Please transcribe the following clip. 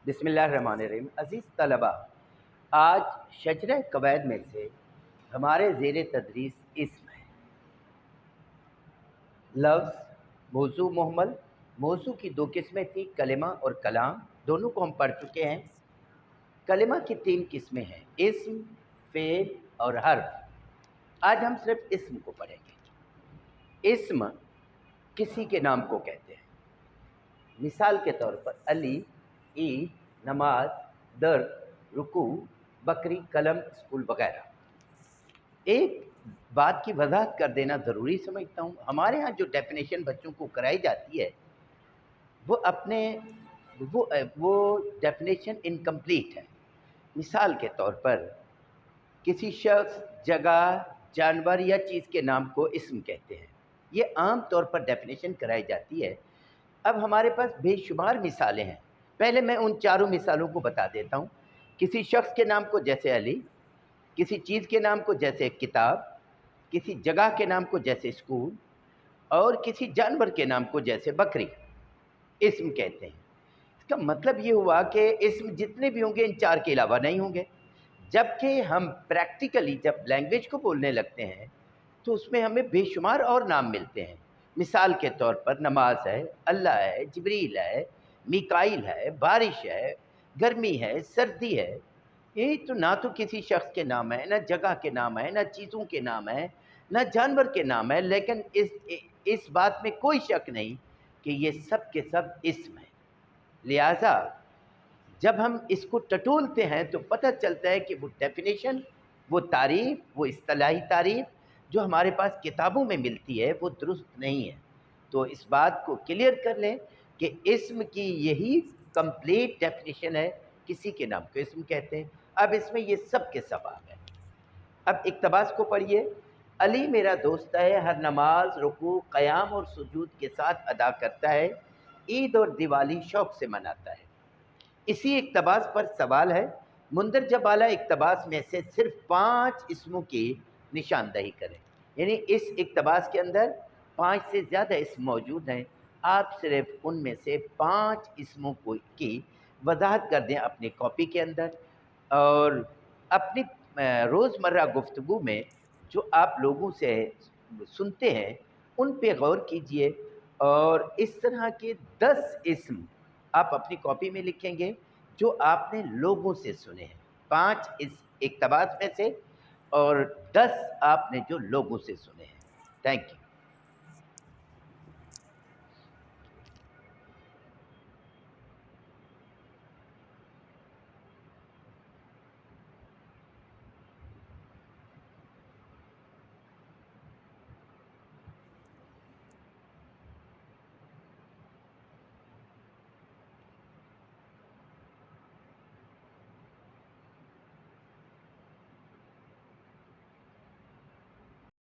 बिस्मिल्लाहिर्रहमानिर्रहीम। अज़ीज़ तलबा, आज शजरा कवायद में से हमारे ज़ेर तदरीस इस्म है। लफ्ज़ मौजू मुहम्मल। मौजू की दो किस्में थी, कलिमा और कलाम। दोनों को हम पढ़ चुके हैं। कलिमा की तीन किस्में हैं, इस्म, फ़ेल और हर्फ। आज हम सिर्फ इस्म को पढ़ेंगे। इस्म किसी के नाम को कहते हैं। मिसाल के तौर पर अली, ईद, नमाज, दर, रुकू, बकरी, कलम, स्कूल वगैरह। एक बात की वजाहत कर देना ज़रूरी समझता हूँ। हमारे यहाँ जो डेफिनेशन बच्चों को कराई जाती है वो अपने वो डेफिनेशन इनकम्प्लीट है। मिसाल के तौर पर किसी शख्स, जगह, जानवर या चीज़ के नाम को इस्म कहते हैं। ये आम तौर पर डेफिनेशन कराई जाती है। अब हमारे पास बेशुमार मिसालें हैं। पहले मैं उन चारों मिसालों को बता देता हूँ। किसी शख्स के नाम को जैसे अली, किसी चीज़ के नाम को जैसे किताब, किसी जगह के नाम को जैसे स्कूल और किसी जानवर के नाम को जैसे बकरी, इस्म कहते हैं। इसका मतलब ये हुआ कि इस्म जितने भी होंगे इन चार के अलावा नहीं होंगे। जबकि हम प्रैक्टिकली जब लैंग्वेज को बोलने लगते हैं तो उसमें हमें बेशुमार और नाम मिलते हैं। मिसाल के तौर पर नमाज है, अल्लाह है, जिब्रील है, मीकाईल है, बारिश है, गर्मी है, सर्दी है। ये तो ना तो किसी शख्स के नाम है, ना जगह के नाम है, ना चीज़ों के नाम है, ना जानवर के नाम है, लेकिन इस बात में कोई शक नहीं कि ये सब के सब इस्म है। लिहाजा जब हम इसको टटोलते हैं तो पता चलता है कि वो डेफिनेशन, वो तारीफ़, वो इस्तिलाही तारीफ़ जो हमारे पास किताबों में मिलती है वो दुरुस्त नहीं है। तो इस बात को क्लियर कर लें कि इस्म की यही कंप्लीट डेफिनेशन है, किसी के नाम को इस्म कहते हैं। अब इसमें ये सब के सब आ गए। अब इक़्तिबास को पढ़िए। अली मेरा दोस्त है, हर नमाज, रुकू, क़याम और सुजूद के साथ अदा करता है। ईद और दिवाली शौक़ से मनाता है। इसी इक़्तिबास पर सवाल है, मुंदरजा बाला इक़्तिबास में से सिर्फ 5 इस्मों की निशानदही करें। यानी इस इक़्तिबास के अंदर 5 से ज़्यादा इस्म मौजूद हैं। आप सिर्फ उनमें से 5 इस्मों को की वजाहत कर दें अपनी कॉपी के अंदर और अपनी रोज़मर्रा गुफ्तगू में जो आप लोगों से सुनते हैं उन पे गौर कीजिए और इस तरह के 10 इस्म आप अपनी कॉपी में लिखेंगे जो आपने लोगों से सुने हैं। 5 इस इक़्तिबास में से और 10 आपने जो लोगों से सुने हैं। Thank you.